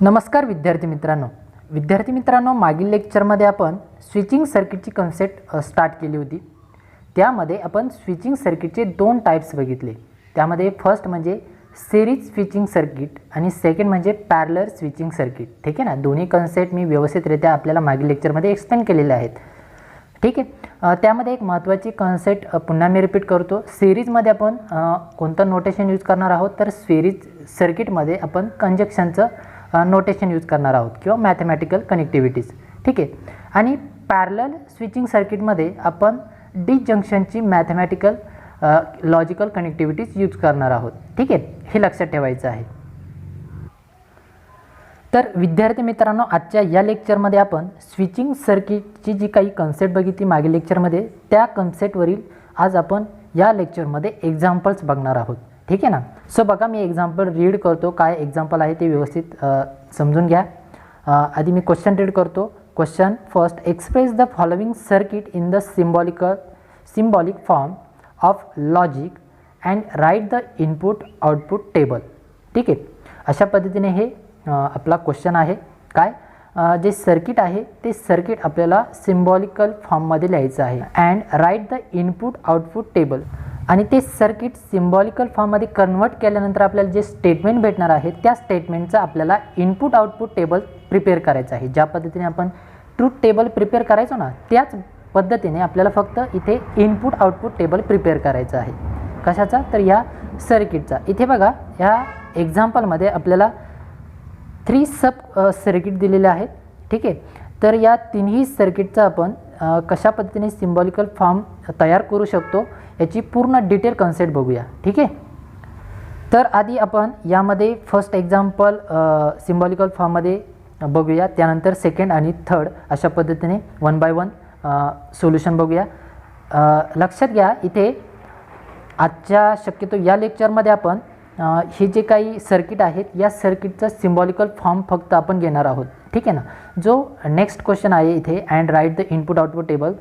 नमस्कार विद्यार्थी मित्रांनो मागील लेक्चरमध्ये आपण स्विचिंग सर्किटची कन्सेप्ट स्टार्ट केली होती। त्यामध्ये आपण स्विचिंग सर्किटचे दोन टाइप्स बघितले। त्यामध्ये फर्स्ट म्हणजे सिरीज स्विचिंग सर्किट आणि सेकंड म्हणजे पॅरलल स्विचिंग सर्किट। ठीक आहे ना, दोन्ही कन्सेप्ट मी व्यवस्थितरित्या आपल्याला मागील लेक्चरमध्ये एक्सप्लेन केलेले आहेत। ठीक आहे, त्यामध्ये एक महत्त्वाची कन्सेप्ट पुन्हा मी रिपीट करतो। सिरीजमध्ये आपण कोणतं नोटेशन यूज करणार आहोत, तर सिरीज सर्किटमध्ये आपण कंजक्शनचं नोटेशन यूज करणार आहोत किंवा मॅथमॅटिकल कनेक्टिव्हिटीज। ठीक आहे, आणि पॅरलल स्विचिंग सर्किटमध्ये आपण डिसजंक्शनची मॅथमॅटिकल लॉजिकल कनेक्टिव्हिटीज यूज करणार आहोत। ठीक आहे, हे लक्षात ठेवायचं आहे। तर विद्यार्थी मित्रांनो, आजच्या या लेक्चरमध्ये आपण स्विचिंग सर्किटची जी काही कन्सेप्ट बघितली मागील लेक्चरमध्ये, त्या कन्सेप्टवरील आज आपण या लेक्चरमध्ये एक्झाम्पल्स बघणार आहोत। ठीक आहे ना, सो बघा मी एक्झाम्पल रीड करतो, काय एक्झाम्पल आहे ते व्यवस्थित समजून घ्या। आधी मी क्वेश्चन रीड करतो। Question first, express the following circuit in the symbolic form of logic and write the input output table. ठीक आहे, अशा पद्धतीने हे आपला क्वेश्चन आहे। काय जे सर्किट आहे ते सर्किट आपल्याला सिम्बॉलिकल फॉर्ममध्ये लिहायचं आहे and write the input output table. आणि ते सर्किट सिम्बॉलिकल फॉर्ममध्ये कन्वर्ट केल्यानंतर आपल्याला जे स्टेटमेंट भेटणार आहे त्या स्टेटमेंटचा आपल्याला इनपुट आउटपुट टेबल प्रिपेअर करायचं आहे। ज्या पद्धतीने आपण ट्रूथ टेबल प्रिपेअर करायचो ना, त्याच पद्धतीने आपल्याला फक्त इथे इनपुट आउटपुट टेबल प्रिपेअर करायचं आहे। कशाचा, तर या सर्किटचा। इथे बघा या एक्झाम्पलमध्ये आपल्याला 3 सब सर्किट दिलेले आहेत। ठीक आहे, तर या तिन्ही सर्किटचा आपण कशा पद्धतीने सिम्बॉलिकल फॉर्म तयार करू शकतो याची पूर्ण डिटेल कन्सेप्ट बघूया। ठीक आहे, तर आधी आपण यामध्ये फर्स्ट एक्झाम्पल सिम्बॉलिकल फॉर्ममध्ये बघूया, त्यानंतर सेकंड आणि थर्ड अशा पद्धतीने वन बाय वन सोल्युशन बघूया। लक्षात घ्या, इथे आजच्या शक्यतो या लेक्चरमध्ये आपण हे जे काही सर्किट आहेत या सर्किटचा सिम्बॉलिकल फॉर्म फक्त आपण घेणार आहोत। ठीक आहे ना, जो नेक्स्ट क्वेश्चन आहे इथे and write the input output table,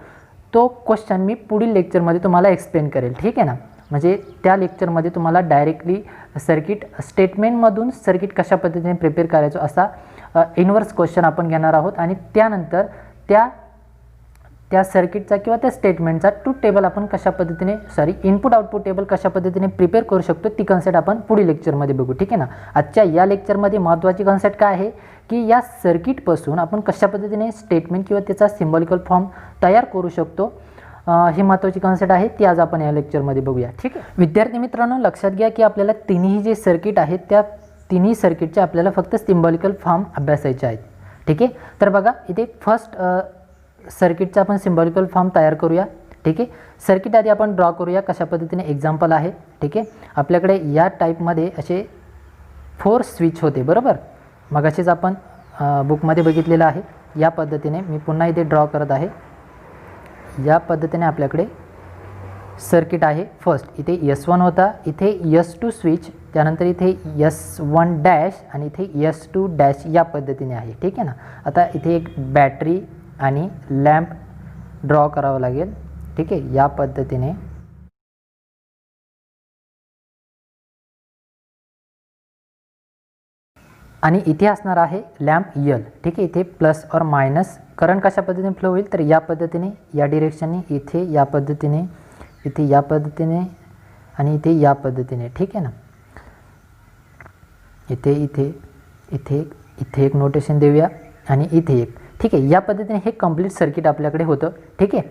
तो क्वेश्चन मी पुढील लेक्चरमध्ये तुम्हाला एक्सप्लेन करेल। ठीक आहे ना, म्हणजे त्या लेक्चरमध्ये तुम्हाला डायरेक्टली सर्किट स्टेटमेंटमधून सर्किट कशा पद्धतीने प्रिपेअर करायचं असा इन्व्हर्स क्वेश्चन आपण घेणार आहोत आणि त्यानंतर त्या सर्किटचा किंवा त्या स्टेटमेंटचा ट्रूथ टेबल आपण कशा पद्धतीने इनपुट आउटपुट टेबल कशा पद्धतीने प्रिपेअर करू शकतो ती कन्सेप्ट आपण पुढील लेक्चरमध्ये बघू। ठीक आहे ना, आजच्या या लेक्चरमध्ये महत्त्वाची कन्सेप्ट काय आहे की या सर्किटपासून आपण कशा पद्धतीने स्टेटमेंट किंवा त्याचा सिम्बॉलिकल फॉर्म तयार करू शकतो, ही महत्त्वाची कन्सेप्ट आहे, ती आज आपण या लेक्चरमध्ये बघूया। ठीक आहे विद्यार्थी मित्रांनो, लक्षात घ्या की आपल्याला तिन्ही जे सर्किट आहेत त्या तिन्ही सर्किटचे आपल्याला फक्त सिम्बॉलिकल फॉर्म अभ्यासायचे आहेत। ठीक आहे, तर बघा इथे फर्स्ट सर्किटचा आपण सिम्बॉलिकल फॉर्म तयार करूया। ठीक आहे, सर्किट आधी आपण ड्रॉ करूया कशा पद्धतीने एक्झाम्पल आहे। ठीक आहे, आपल्याकडे या टाईपमध्ये असे 4 स्विच होते बरोबर, मग असेच आपण बुकमध्ये बघितलेलं आहे। या पद्धतीने मी पुन्हा इथे ड्रॉ करत आहे। या पद्धतीने आपल्याकडे सर्किट आहे। फर्स्ट इथे S1 होता, इथे S2 स्विच, त्यानंतर इथे S1 डॅश आणि इथे S2 डॅश या पद्धतीने आहे। ठीक आहे ना, आता इथे एक बॅटरी आणि लॅम्प ड्रॉ करावं लागेल। ठीक आहे, या पद्धतीने आणि इथे असणार आहे लॅम्प L। ठीक आहे, इथे प्लस और मायनस करंट कशा पद्धतीने फ्लो होईल, तर या पद्धतीने या डिरेक्शनने, इथे या पद्धतीने, इथे या पद्धतीने आणि इथे या पद्धतीने। ठीक आहे ना, इथे इथे इथे इथे एक नोटेशन देऊया आणि इथे एक। ठीक आहे, या पद्धतीने हे कंप्लीट सर्किट आपल्याकडे होतं। ठीक आहे,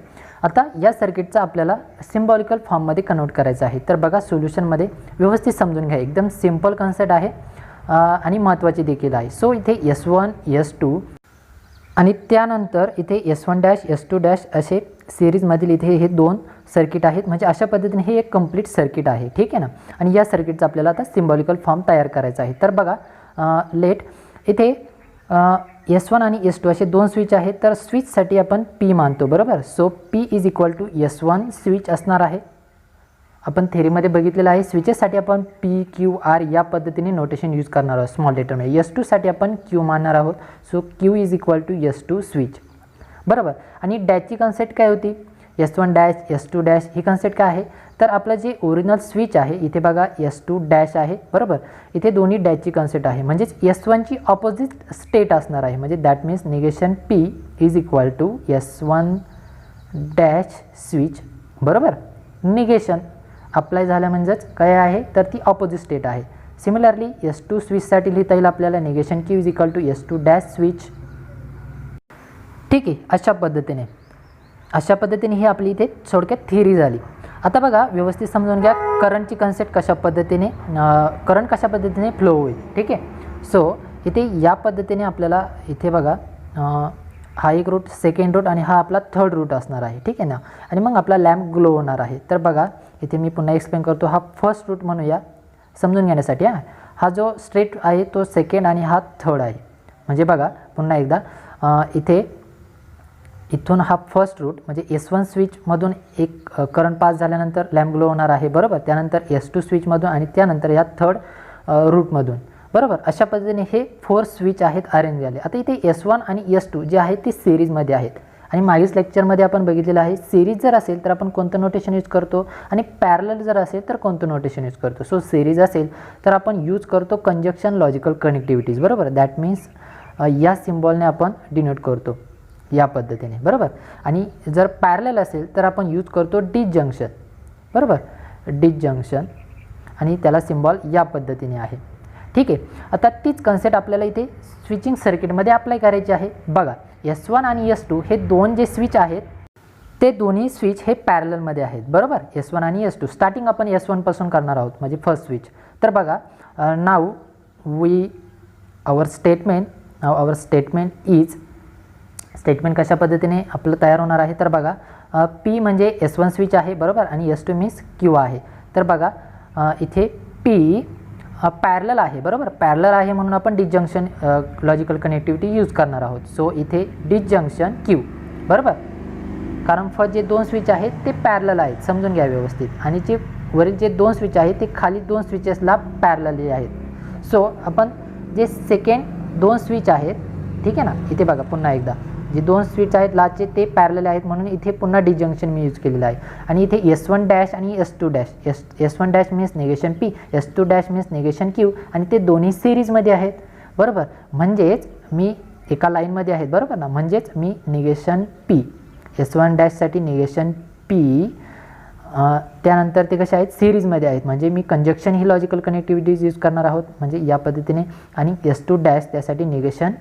आता या सर्किटचा आपल्याला सिम्बॉलिकल फॉर्ममध्ये कन्वर्ट करायचं आहे। तर बघा सोल्युशनमध्ये व्यवस्थित समजून घ्या, एकदम सिम्पल कन्सेप्ट आहे आणि महत्त्वाची देखील आहे। सो इथे S1 S2 आणि त्यानंतर इथे S1 डॅश S2 डॅश असे सिरीजमधील इथे हे 2 सर्किट आहेत, म्हणजे अशा पद्धतीने हे एक कंप्लीट सर्किट आहे। ठीक आहे ना, आणि या सर्किटचा आपल्याला आता सिम्बॉलिकल फॉर्म तयार करायचा आहे। तर बघा लेट इथे S1 आणि S2 असे 2 स्विच आहेत, तर स्विचसाठी आपण P मानतो बरोबर। So P is equal to S1 switch असणार आहे। आपण थेरीमध्ये बघितलेलं आहे, स्विचेससाठी आपण P Q R या पद्धतीने नोटेशन यूज करणार आहोत स्मॉल लेटरमध्ये। S2 साठी आपण Q मानणार आहोत, so Q is equal to S2 switch बरोबर। आणि डॅशची कन्सेप्ट काय होती S1 डॅश S2 डॅश ही कन्सेप्ट काय आहे, तर आपलं जे ओरिजिनल स्विच आहे इथे बघा S2 डॅश आहे बरोबर, इथे दोन्ही डॅशची कन्सेप्ट आहे म्हणजेच S1ची ऑपोजिट स्टेट असणार आहे, म्हणजे that means negation P is equal to S1 dash switch बरोबर. निगेशन अप्लाय झालं म्हणजेच काय आहे, तर ती ऑपोजिट स्टेट आहे. सिमिलरली S2 स्विचसाठी लिहिता येईल आपल्याला negation Q is equal to S2 dash switch. ठीक आहे, अशा पद्धतीने ही आपली इथे थोडक्यात थिअरी झाली. आता बघा व्यवस्थित समजून घ्या करंटची कन्सेप्ट कशा पद्धतीने फ्लो होईल. ठीक आहे, सो इथे या पद्धतीने आपल्याला इथे बघा हा एक रूट, सेकंड रूट आणि हा आपला थर्ड रूट असणार आहे. ठीक आहे ना, आणि मग आपला लॅम्प ग्लो होणार आहे. तर बघा इथे मी पुन्हा एक्सप्लेन करतो, हा फर्स्ट रूट म्हणूया समजून घेण्यासाठी. हा जो स्ट्रेट आहे तो सेकंड आणि हा थर्ड आहे. म्हणजे बघा पुन्हा एकदा इथून हा फर्स्ट रूट म्हणजे S1 स्विचमधून एक करंट पास झाल्यानंतर लॅम्प ग्लो होणार आहे बरोबर, त्यानंतर S2 स्विचमधून आणि त्यानंतर या थर्ड रूटमधून बरोबर. अशा पद्धतीने हे 4 स्विच आहेत अरेंज झाले. आता इथे S1 आणि S2 जे आहेत ते सिरीजमध्ये आहेत आणि मागील लेक्चरमध्ये आपण बघितलेलं आहे सिरीज जर असेल तर आपण कोणतं नोटेशन यूज करतो आणि पॅरलल जर असेल तर कोणतं नोटेशन यूज करतो. सो सिरीज असेल तर आपण यूज करतो कंजक्शन लॉजिकल कनेक्टिव्हिटीज बरोबर, दॅट मीन्स या सिम्बॉलने आपण डिनोट करतो या पद्धतीने बरोबर. आणि जर पॅरलल असेल तर आपण यूज करतो डिसजंक्शन बरोबर, डिसजंक्शन आणि त्याला सिम्बॉल या पद्धतीने आहे. ठीक आहे, आता तीच कन्सेप्ट आपल्याला इथे स्विचिंग सर्किटमध्ये अप्लाय करायची आहे. बघा S1 आणि S2 हे दोन जे स्विच आहेत ते दोन्ही स्विच हे पॅरललमध्ये आहेत बरोबर. S1 आणि S2 स्टार्टिंग आपण S1 पासून करणार आहोत म्हणजे फर्स्ट स्विच. तर बघा नाव आवर स्टेटमेंट इज स्टेटमेंट कशा पद्धतीने आपलं तयार होणार आहे, तर बघा P म्हणजे S1 स्विच आहे बरोबर आणि S2 मीन्स Q आहे. तर बघा इथे P पॅरलल आहे बरोबर, पॅरलल आहे म्हणून आपण डिसजंक्शन लॉजिकल कनेक्टिव्हिटी यूज करणार आहोत. सो इथे डिसजंक्शन Q बरोबर, कारण फर्स्ट जे दोन स्विच आहेत ते पॅरलल आहेत समजून घ्या व्यवस्थित, आणि जे वरील जे दोन स्विच आहेत ते खाली दोन स्विचेसला पॅरलली आहेत. सो आपण जे सेकंड दोन स्विच आहेत ठीक आहे ना, इथे बघा पुन्हा एकदा जे दोन स्विच आहेत लास्टचे ते पॅरलल आहेत म्हणून इथे पुन्हा डिसजंक्शन मी यूज केलेलं आहे. आणि इथे S1 डॅश आणि S2 dash, S1 dash means negation P, S2 dash means negation Q आणि ते दोन्ही सिरीजमध्ये आहेत बरोबर. म्हणजेच मी एका लाईनमध्ये आहेत बरोबर ना, म्हणजेच मी निगेशन P S1 डॅशसाठी निगेशन P त्यानंतर ते कसे आहेत सिरीजमध्ये आहेत म्हणजे मी कंजक्शन ही लॉजिकल कनेक्टिव्हिटीज यूज करणार आहोत म्हणजे या पद्धतीने, आणि S2 डॅश त्यासाठी निगेशन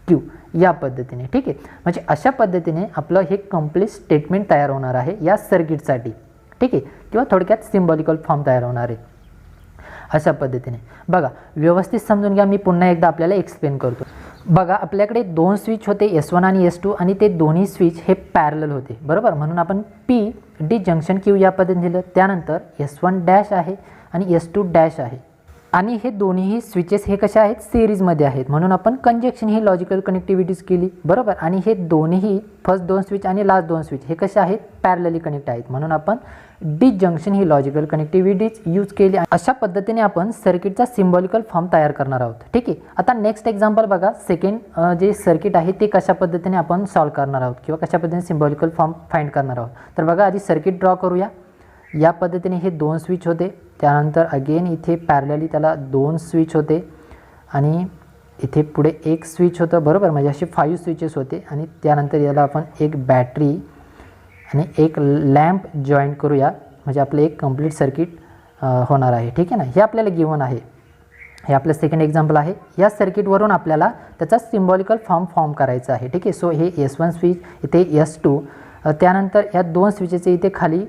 Q या पद्धतीने. ठीक आहे, म्हणजे अशा पद्धतीने आपलं हे कंप्लीट स्टेटमेंट तयार होणार आहे या सर्किटसाठी. ठीक आहे, किंवा थोडक्यात सिम्बॉलिकल फॉर्म तयार होणार आहे अशा पद्धतीने. बघा व्यवस्थित समजून घ्या, मी पुन्हा एकदा आपल्याला एक्सप्लेन करतो. बघा आपल्याकडे दोन स्विच होते S1 आणि S2 आणि ते दोन्ही स्विच हे पॅरलल होते बरोबर, म्हणून आपण P डिसजंक्शन Q या पद्धतीने दिलं. त्यानंतर S1 डॅश आहे आणि S2 डॅश आहे आणि हे दोन्हीही स्विचेस हे कसे आहेत सिरीजमध्ये आहेत म्हणून आपण कंजक्शन ही लॉजिकल कनेक्टिव्हिटीज केली बरोबर. आणि हे दोन्हीही फर्स्ट दोन स्विच आणि लास्ट दोन स्विच हे कसे आहेत पॅरलली कनेक्ट आहेत म्हणून आपण डिसजंक्शन ही लॉजिकल कनेक्टिव्हिटीज यूज केली. अशा पद्धतीने आपण सर्किटचा सिम्बॉलिकल फॉर्म तयार करणार आहोत. ठीक आहे, आता नेक्स्ट एक्झाम्पल बघा, सेकंड जे सर्किट आहे ते कशा पद्धतीने आपण सॉल्व्ह करणार आहोत किंवा कशा पद्धतीने सिम्बॉलिकल फॉर्म फाइंड करणार आहोत. तर बघा आधी सर्किट ड्रॉ करूया. या पद्धतीने हे दोन स्विच होते, त्यानंतर अगेन इथे पॅरलली त्याला दोन स्विच होते आणि इथे पुढे एक स्विच होतं बरोबर, म्हणजे असे 5 स्विचेस होते. आणि त्यानंतर याला आपण एक बॅटरी आणि एक लॅम्प जॉईन करूया म्हणजे आपलं एक कंप्लीट सर्किट होणार आहे. ठीक आहे ना, हे आपल्याला गिवन आहे, हे आपलं सेकंड एक्झाम्पल आहे. या सर्किटवरून आपल्याला त्याचा सिम्बॉलिकल फॉर्म करायचा आहे. ठीक आहे, सो हे S1 स्विच, इथे S2, त्यानंतर या दोन स्विचेचे इथे खाली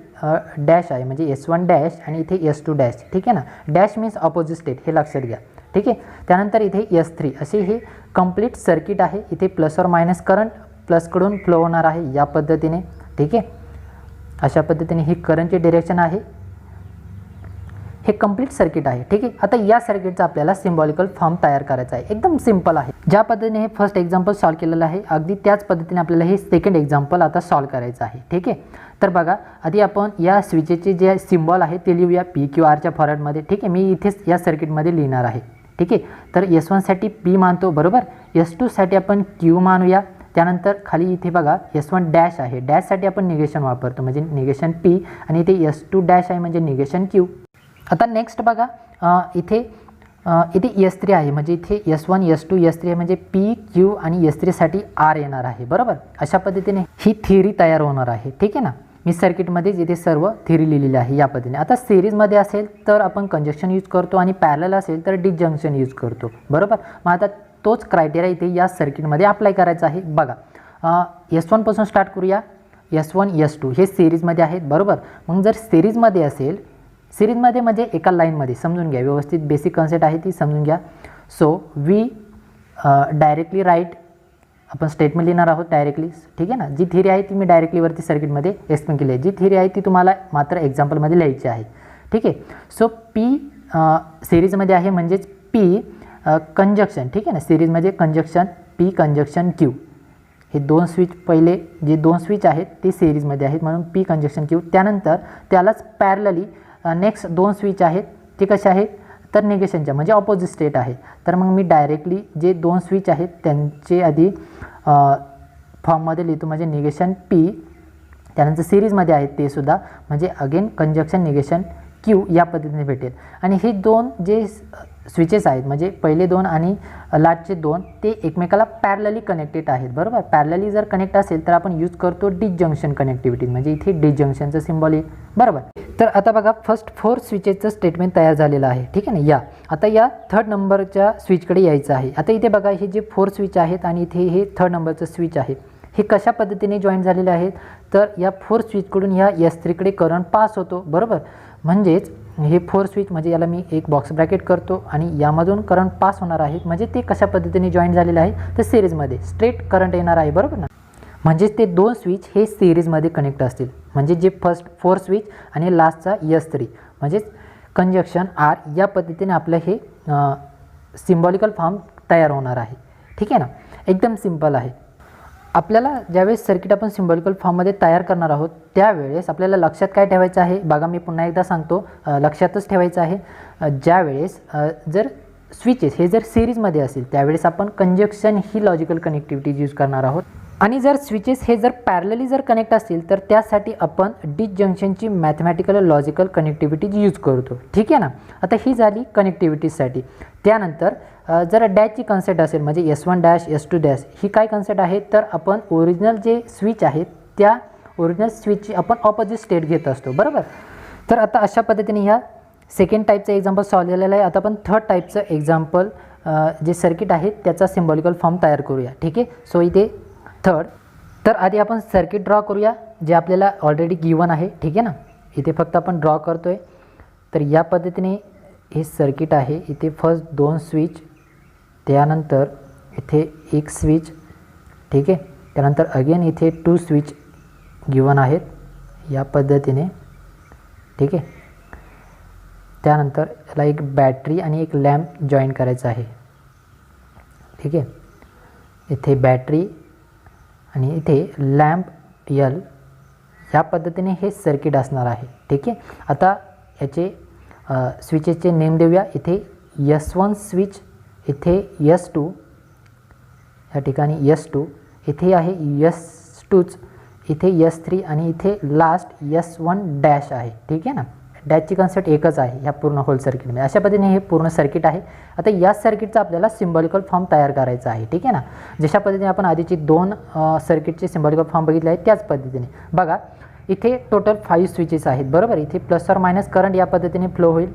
डॅश आहे म्हणजे S1 डॅश आणि इथे S2 डॅश. ठीक आहे ना, डॅश मीन्स ऑपोजिट स्टेट हे लक्षात घ्या. ठीक आहे, त्यानंतर इथे S3 असे हे कंप्लीट सर्किट आहे. इथे plus or minus current प्लसकडून flow होणार आहे या पद्धतीने. ठीक आहे, अशा पद्धतीने ही करंटची डिरेक्शन आहे. हे कंप्लीट सर्किट आहे. ठीक आहे, आता या सर्किटचा आपल्याला सिम्बॉलिकल फॉर्म तयार करायचा आहे. एकदम सिंपल आहे. ज्या पद्धतीने हे फर्स्ट एक्झाम्पल सॉल्व्ह केलेलं आहे अगदी त्याच पद्धतीने आपल्याला हे सेकंड एक्झाम्पल आता सॉल्व्ह करायचं आहे. ठीक आहे, तर बघा आधी आपण या स्विचेचे जे सिम्बॉल आहे ते लिहूया PQRच्या फॉर्मॅटमध्ये. ठीक आहे, मी इथेच या सर्किटमध्ये लिहिणार आहे. ठीक आहे, तर S1 साठी P मानतो बरोबर, S2 साठी आपण Q मानूया, त्यानंतर खाली इथे बघा S1 डॅश आहे, डॅशसाठी आपण निगेशन वापरतो म्हणजे निगेशन P आणि इथे S2 डॅश आहे म्हणजे निगेशन Q. आता नेक्स्ट बघा इथे S3 आहे म्हणजे इथे S1 S2 S3 आहे म्हणजे P Q आणि S3 साठी R येणार आहे बरोबर. अशा पद्धतीने ही थिअरी तयार होणार आहे. ठीक आहे ना. मी सर्किटमध्येच इथे सर्व थिअरी लिहिलेली आहे या पद्धतीने. आता सिरीजमध्ये असेल तर आपण कंजक्शन यूज करतो आणि पॅरलल असेल तर डिसजंक्शन यूज करतो बरोबर. मग आता तोच क्रायटेरिया इथे या सर्किटमध्ये अप्लाय करायचा आहे. बघा S1 पासून स्टार्ट करूया. S1 S2 हे सिरीजमध्ये आहेत बरोबर. मग जर सिरीजमध्ये असेल, सिरीजमध्ये म्हणजे एका लाईनमध्ये, समजून घ्या व्यवस्थित, बेसिक कन्सेप्ट आहे ती समजून घ्या. सो वी डायरेक्टली राईट, आपण स्टेटमेंट लिहिणार आहोत डायरेक्टली. ठीक आहे ना. जी थिअरी आहे ती मी डायरेक्टली वरती सर्किटमध्ये एक्सप्लेन केली आहे. जी थिअरी आहे ती तुम्हाला मात्र एक्झाम्पलमध्ये लिहायची आहे. ठीक आहे. सो P सिरीजमध्ये आहे म्हणजेच P कंजक्शन. ठीक आहे ना. सिरीजमध्ये कंजक्शन P कंजक्शन Q, हे दोन स्विच, पहिले जे दोन स्विच आहेत ते सिरीजमध्ये आहेत म्हणून P कंजक्शन Q. त्यानंतर त्यालाच पॅरलली नेक्स्ट दोन स्विच आहेत ते कसे आहेत तर निगेशनच्या म्हणजे ऑपोजिट स्टेट आहे. तर मग मी डायरेक्टली जे दोन स्विच आहेत त्यांचे आधी फॉर्ममध्ये लिहितो म्हणजे निगेशन P, त्यानंतर सिरीजमध्ये आहेत ते सुद्धा म्हणजे अगेन कंजक्शन निगेशन Q या पद्धतीने भेटेल. आणि हे दोन जे स्विचेस आहेत म्हणजे पहिले दोन आणि लास्टचे दोन ते एकमेकाला पॅरलली कनेक्टेड आहेत बरोबर. पॅरलली जर कनेक्ट असेल तर आपण यूज करतो डिसजंक्शन कनेक्टिव्हिटी म्हणजे इथे डिसजंक्शनचं सिम्बॉल येईल बरोबर. तर आता बघा फर्स्ट 4 स्विचेसचं स्टेटमेंट तयार झालेलं आहे. ठीक आहे ना. आता या थर्ड नंबरच्या स्विचकडे यायचं आहे. आता इथे बघा हे जे 4 स्विच आहेत आणि इथे हे थर्ड नंबरचं स्विच आहे, हे कशा पद्धतीने जॉईन झालेले आहेत तर या 4 स्विचकडून ह्या S3 कडे करंट पास होतो बरोबर. म्हणजेच हे 4 स्विच म्हणजे याला मी एक बॉक्स ब्रॅकेट करतो आणि यामधून करंट पास होणार आहे म्हणजे ते कशा पद्धतीने जॉईन झालेले आहे तर सिरीजमध्ये स्ट्रेट करंट येणार आहे बरोबर ना. म्हणजेच ते दोन स्विच हे सिरीजमध्ये कनेक्ट असतील म्हणजे जे फर्स्ट 4 स्विच आणि लास्टचा S3 म्हणजेच कंजक्शन R या पद्धतीने आपलं हे सिम्बॉलिकल फॉर्म तयार होणार आहे. ठीक आहे ना. एकदम सिंपल आहे. आपल्याला ज्यावेळेस सर्किट आपण सिम्बॉलिकल फॉर्ममध्ये तयार करणार आहोत त्यावेळेस आपल्याला लक्षात काय ठेवायचं आहे बघा, मी पुन्हा एकदा सांगतो, लक्षातच ठेवायचं आहे ज्यावेळेस जर स्विचेस हे जर सिरीजमध्ये असेल त्यावेळेस आपण कंजक्शन ही लॉजिकल कनेक्टिव्हिटी यूज करणार आहोत आणि जर स्विचेस हे जर पॅरलली जर कनेक्ट असतील तर त्यासाठी आपण डिसजंक्शनची मॅथमॅटिकल लॉजिकल कनेक्टिव्हिटी यूज करतो. ठीक आहे ना. आता ही झाली कनेक्टिव्हिटीसाठी. त्यानंतर जर डॅशची कन्सेप्ट असेल म्हणजे S1 डॅश S2 डॅश ही काय कन्सेप्ट आहे तर आपण ओरिजिनल जे स्विच आहेत त्या ओरिजिनल स्विचची आपण ऑपोजिट स्टेट घेत असतो बरोबर. तर आता अशा पद्धतीने ह्या सेकंड टाईपचं एक्झाम्पल सॉल्व झालेलं आहे. आता आपण थर्ड टाईपचं एक्झाम्पल जे सर्किट आहे त्याचा सिम्बॉलिकल फॉर्म तयार करूया. ठीक आहे. सो इथे थर्ड, तर आधी आपण सर्किट ड्रॉ करूया जे आपल्याला ऑलरेडी गिवन आहे. ठीक आहे ना. इथे फक्त आपण ड्रॉ करतो आहे. तर या पद्धतीने हे सर्किट आहे. इथे फर्स्ट 2 स्विच, त्यानंतर इथे एक स्विच. ठीक आहे. त्यानंतर अगेन इथे 2 स्विच गिवन आहेत या पद्धतीने. ठीक आहे. त्यानंतर याला एक बॅटरी आणि एक लॅम्प जॉईन करायचा आहे. ठीक आहे. इथे बॅटरी आणि इथे लॅम्प L या पद्धतीने हे सर्किट असणार आहे. ठीक आहे. आता याचे स्विचेसचे नेम देऊया. इथे S1 स्विच, इथे S2, या ठिकाणी S2, इथे आहे S2च, इथे S3 आणि इथे लास्ट S1 डॅश आहे. ठीक आहे ना. डॅशची कन्सेप्ट एकच आहे ह्या पूर्ण होल सर्किटमध्ये. अशा पद्धतीने हे पूर्ण सर्किट आहे. आता या सर्किटचा आपल्याला सिम्बॉलिकल फॉर्म तयार करायचा आहे. ठीक आहे ना. जशा पद्धतीने आपण आधीची 2 सर्किटचे सिम्बॉलिकल फॉर्म बघितले आहेत त्याच पद्धतीने बघा इथे टोटल 5 स्विचेस आहेत बरोबर. इथे प्लस और मायनस करंट या पद्धतीने फ्लो होईल.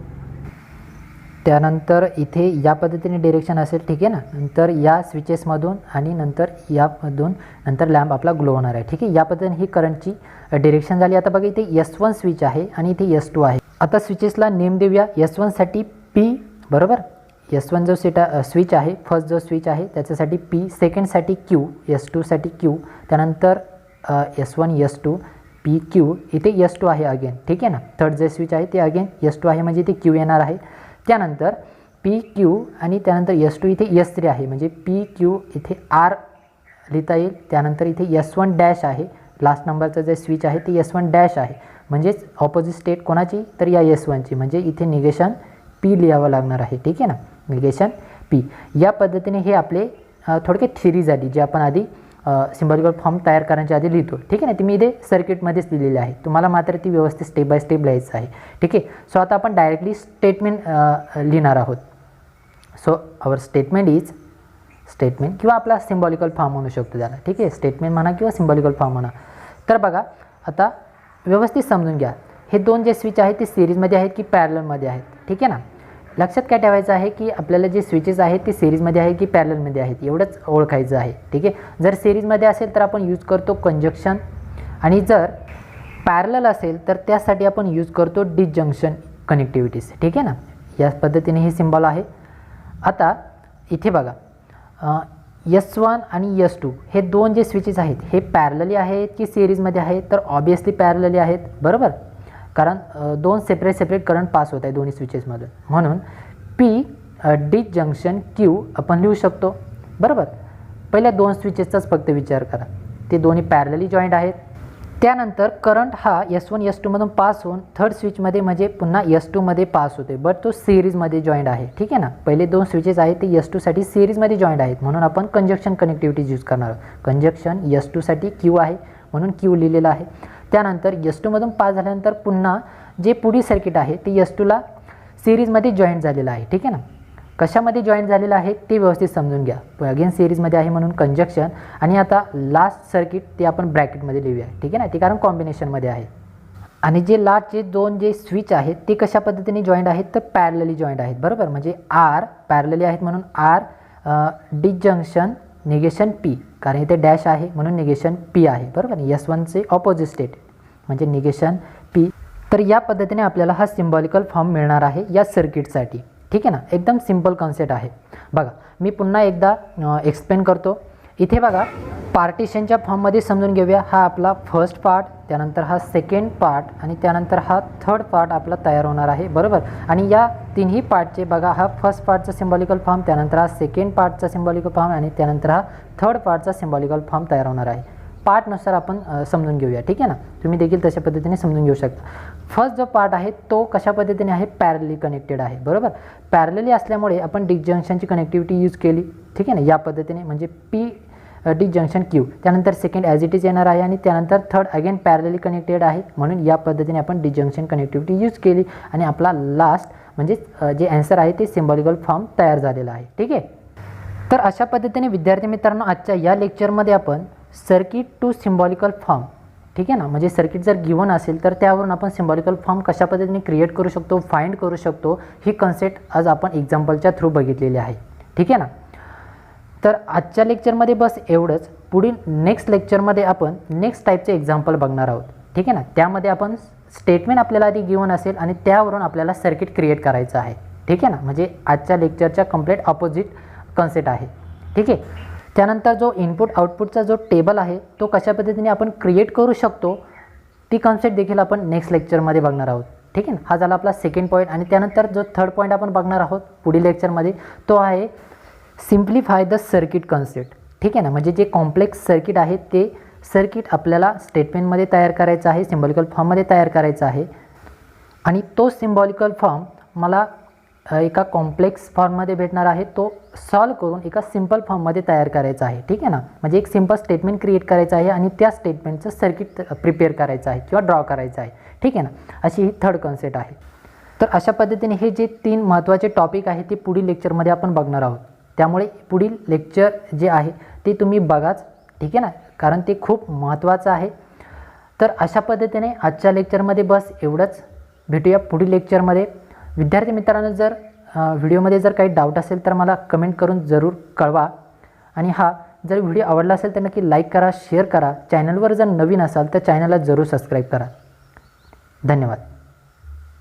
त्यानंतर इथे या पद्धतीने डिरेक्शन असेल. ठीक आहे ना. नंतर या स्विचेसमधून आणि नंतर यामधून नंतर लॅम्प आपला ग्लो होणार आहे. ठीक आहे. या पद्धतीने ही करंटची डिरेक्शन झाली. आता बघा इथे S1 स्विच आहे आणि इथे S2 आहे. आता स्विचेसला नेम देऊया. S1 साठी P बरोबर. S1 जो स्विच आहे, फर्स्ट जो स्विच आहे त्याच्यासाठी P, सेकंडसाठी Q, S2 साठी Q, त्यानंतर S1 S2 P Q, इथे S2 आहे अगेन. ठीक आहे ना. थर्ड जे स्विच आहे ते अगेन S2 आहे म्हणजे इथे Q येणार आहे. त्यानंतर P Q आणि त्यानंतर S2 इथे S3 आहे म्हणजे P Q इथे R लिहिता येईल. त्यानंतर इथे S1 डॅश आहे, लास्ट नंबरचं जे स्विच आहे ते S1 डॅश आहे म्हणजेच ऑपोजिट स्टेट कोणाची तर या S1ची म्हणजे इथे निगेशन P लिहावं लागणार आहे. ठीक आहे ना. Negation P. या पद्धतीने हे आपले थोडक्यात थिअरी झाली जी आपण आधी सिम्बॉलिकल फॉर्म तयार करण्याच्या आधी लिहितो. ठीक आहे ना, ती मी इथे सर्किटमध्येच लिहिलेली आहे. तुम्हाला मात्र ती व्यवस्थित स्टेप बाय स्टेप लिहायचं आहे. ठीक आहे. सो आता आपण डायरेक्टली स्टेटमेंट लिहिणार आहोत. So our statement is statement किंवा आपला सिम्बॉलिकल फॉर्म म्हणू शकतो त्याला. ठीक आहे, स्टेटमेंट म्हणा किंवा सिम्बॉलिकल फॉर्म म्हणा. तर बघा आता व्यवस्थित समजून घ्या. हे दोन जे स्विच आहेत ते सिरीजमध्ये आहेत की पॅरललमध्ये आहेत. ठीक आहे ना, लक्षात काय ठेवायचं आहे की आपल्याला जे स्विचेस आहेत ते सिरीजमध्ये आहे की पॅरललमध्ये आहेत एवढंच ओळखायचं आहे. ठीक आहे, जर सिरीजमध्ये असेल तर आपण यूज करतो कंजक्शन आणि जर पॅरलल असेल तर त्यासाठी आपण यूज करतो डिसजंक्शन कनेक्टिव्हिटीज. ठीक आहे ना, या पद्धतीने हे सिम्बॉल आहे. आता इथे बघा S1 आणि S2 हे दोन जे स्विचेस आहेत हे पॅरलली आहेत की सिरीजमध्ये आहेत, तर ऑब्वियसली पॅरलली आहेत. बरोबर, कारण दोन सेपरेट करंट पास होत आहे दोन्ही स्विचेसमधून. म्हणून P डिसजंक्शन Q आपण लिहू शकतो. बरोबर, पहिल्या दोन स्विचेसचाच फक्त विचार करा, ते दोन्ही पॅरलली जॉईंट आहेत. त्यानंतर करंट हा S1 S2 मधून पास होऊन थर्ड स्विचमध्ये म्हणजे पुन्हा S2 मध्ये पास होते, बट तो सिरीजमध्ये जॉईंट आहे. ठीक आहे ना, पहिले दोन स्विचेस आहेत ते S2 साठी सिरीजमध्ये जॉईंट आहेत म्हणून आपण कंजक्शन कनेक्टिव्हिटीज यूज करणार आहोत. कंजक्शन S2 साठी Q आहे म्हणून Q लिहिलेला आहे. त्यानंतर S2 मधून पास झाल्यानंतर पुन्हा जे पुढील सर्किट आहे ते S2 ला सिरीजमध्ये जॉईंट झालेलं आहे. ठीक आहे ना, कशामध्ये जॉईंट झालेलं आहे ते व्यवस्थित समजून घ्या. अगेन सिरीजमध्ये आहे म्हणून कंजक्शन. आणि आता लास्ट सर्किट ते आपण ब्रॅकेटमध्ये लिहूया. ठीक आहे ना, ते कारण कॉम्बिनेशनमध्ये आहे. आणि जे लास्टचे दोन जे स्विच आहेत ते कशा पद्धतीने जॉईंट आहेत तर पॅरलली जॉईंट आहेत. बरोबर, म्हणजे R पॅरलली आहेत म्हणून R डिसजंक्शन निगेशन P, कारण इथे डॅश आहे म्हणून निगेशन P आहे. बरोबर, S1चे ऑपोजिट स्टेट म्हणजे निगेशन P. तर या पद्धतीने आपल्याला हा सिम्बॉलिकल फॉर्म मिळणार आहे या सर्किटसाठी. ठीक आहे ना, एकदम सिंपल कॉन्सेप्ट आहे. बघा मी पुन्हा एकदा एक्सप्लेन करतो. इथे बघा पार्टिशनच्या फॉर्ममध्ये समजून घेऊया. हा आपला फर्स्ट पार्ट, त्यानंतर हा सेकंड पार्ट आणि त्यानंतर हा थर्ड पार्ट आपला तयार होणार आहे. बरोबर, आणि या तिन्ही पार्टचे बघा हा फर्स्ट पार्टचा सिम्बॉलिकल फॉर्म, त्यानंतर हा सेकंड पार्टचा सिम्बॉलिकल फॉर्म आणि त्यानंतर हा थर्ड पार्टचा सिम्बॉलिकल फॉर्म तयार होणार आहे. पार्टनुसार आपण समजून घेऊया. ठीक आहे ना, तुम्ही देखील तशा पद्धतीने समजून घेऊ शकता. फर्स्ट जो पार्ट आहे तो कशा पद्धतीने आहे पॅरलली कनेक्टेड आहे. बरोबर, पॅरलली असल्यामुळे आपण डिसजंक्शनची कनेक्टिव्हिटी यूज केली. ठीक आहे ना, या पद्धतीने म्हणजे P डिसजंक्शन Q. त्यानंतर सेकंड ॲज इट इज येणार आहे आणि त्यानंतर थर्ड अगेन पॅरलली कनेक्टेड आहे म्हणून या पद्धतीने आपण डिसजंक्शन कनेक्टिव्हिटी यूज केली आणि आपला लास्ट म्हणजे जे आन्सर आहे ते सिम्बॉलिकल फॉर्म तयार झालेला आहे. ठीक आहे, तर अशा पद्धतीने विद्यार्थी मित्रांनो आजच्या या लेक्चरमध्ये आपण सर्किट टू सिम्बॉलिकल फॉर्म, ठीक आहे ना, म्हणजे सर्किट जर गिवन असेल तर त्यावरून आपण सिम्बॉलिकल फॉर्म कशा पद्धतीने क्रिएट करू शकतो, फाइंड करू शकतो, ही कन्सेप्ट आज आपण एक्झाम्पलच्या थ्रू बघितलेली आहे. ठीक आहे ना, तर आजच्या लेक्चरमध्ये बस एवढंच. पुढील नेक्स्ट लेक्चरमध्ये आपण नेक्स्ट टाईपचे एक्झाम्पल बघणार आहोत. ठीक आहे ना, त्यामध्ये आपण स्टेटमेंट आपल्याला आधी गिवन असेल आणि त्यावरून आपल्याला सर्किट क्रिएट करायचं आहे. ठीक आहे ना, म्हणजे आजच्या लेक्चरच्या कंप्लीट ऑपोजिट कन्सेप्ट आहे. ठीक आहे, त्यानंतर जो इनपुट आउटपुटचा जो टेबल आहे तो कशा पद्धतीने आपण क्रिएट करू शकतो ती कन्सेप्ट देखील आपण नेक्स्ट लेक्चरमध्ये बघणार आहोत. ठीक आहे ना, हा झाला आपला सेकंड पॉईंट. आणि त्यानंतर जो थर्ड पॉईंट आपण बघणार आहोत पुढील लेक्चरमध्ये तो आहे सिम्प्लिफाय द सर्किट कन्सेप्ट. ठीक आहे ना, म्हणजे जे कॉम्प्लेक्स सर्किट आहे ते सर्किट आपल्याला स्टेटमेंटमध्ये तयार करायचं आहे, सिम्बॉलिकल फॉर्ममध्ये तयार करायचं आहे आणि तो सिम्बॉलिकल फॉर्म मला एका कॉम्प्लेक्स फॉर्ममध्ये भेटणार आहे, तो सॉल्व करून एका सिंपल फॉर्ममध्ये तयार करायचा आहे. ठीक आहे ना, म्हणजे एक सिंपल स्टेटमेंट क्रिएट करायचं आहे आणि त्या स्टेटमेंटचं सर्किट प्रिपेअर करायचं आहे किंवा ड्रॉ करायचं आहे. ठीक आहे ना, अशी ही थर्ड कन्सेप्ट आहे. तर अशा पद्धतीने हे जे तीन महत्त्वाचे टॉपिक आहे ते पुढील लेक्चरमध्ये आपण बघणार आहोत. त्यामुळे पुढील लेक्चर जे आहे ते तुम्ही बघाच. ठीक आहे ना, कारण ते खूप महत्त्वाचं आहे. तर अशा पद्धतीने आजच्या लेक्चरमध्ये बस एवढंच. भेटूया पुढील लेक्चरमध्ये. विद्यार्थी मित्रांनो जर व्हिडिओमध्ये जर काही डाऊट असेल तर मला कमेंट करून जरूर कळवा. आणि हा जर व्हिडिओ आवडला असेल तर नक्की लाईक करा, शेअर करा. चॅनलवर जर नवीन असाल तर चॅनलला जरूर सबस्क्राईब करा. धन्यवाद.